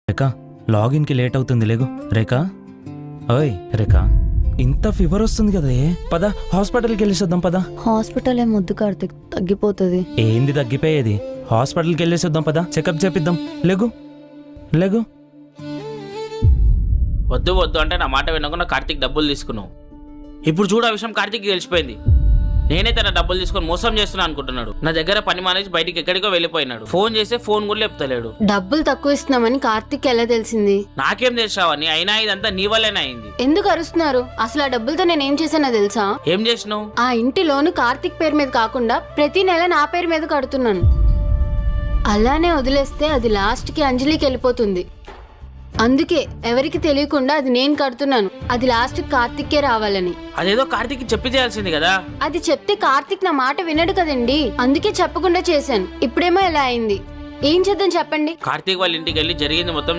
రేఖ లాగిన్కి late అవుతుంది లేగు. రేఖ ఓయ్ రేఖ, ఇంత ఫీవర్ వస్తుంది కదా, పద హాస్పిటల్కి వెళ్ళేసొద్దాం. పద. హాస్పిటల్ ఏం వద్దు కార్తిక్, తగ్గిపోతుంది. ఏంది తగ్గిపోయేది? హాస్పిటల్కి వెళ్ళేసొద్దాం, పద. చెకప్ చేపిద్దాం. లేగు లేగు. వద్దు వద్దు అంటే నా మాట వినకుండా కార్తీక్ డబ్బులు తీసుకున్నావు. ఇప్పుడు చూడు, ఆ విషయం కార్తీక్ తెలిసిపోయింది. నేనే తన డబ్బులు తీసుకొని మోసం చేస్తున్నా అనుకుంటున్నాడు. నా దగ్గర పని మానేసి బయటికి ఎక్కడికో వెళ్ళిపోయినాడు. ఫోన్ చేస్తే ఫోన్ కూడా లేపుతలేడు. డబ్బులు తక్కువ ఇస్తున్నామని కార్తిక్ ఎలా తెలిసింది? నాకేం తెలిసావని? అయినా ఇదంతా నీ వల్లేనా అయింది. ఎందుకు అరుస్తున్నారు? అసలు ఆ డబ్బులతో నేనేం చేశానో తెలుసా? ఏం చేసినావు? ఆ ఇంటి లోను కార్తిక్ పేరు మీద కాకుండా ప్రతి నెల నా పేరు మీద కడుతున్నాను. అలానే వదిలేస్తే అది లాస్ట్ కి అంజలికి వెళ్ళిపోతుంది. అందుకే ఎవరికి తెలియకుండా అది నేను కడుతున్నాను. అది లాస్ట్ కార్తిక్కే రావాలని. అదేదో కార్తీక్ చెప్పి చేయాల్సింది కదా. అది చెప్తే కార్తిక్ నా మాట వినడు కదండి, అందుకే చెప్పకుండా చేశాను. ఇప్పుడేమో ఎలా అయింది? ఏం చేద్దాం చెప్పండి. కార్తీక్ వాళ్ళ ఇంటికి వెళ్ళి జరిగింది మొత్తం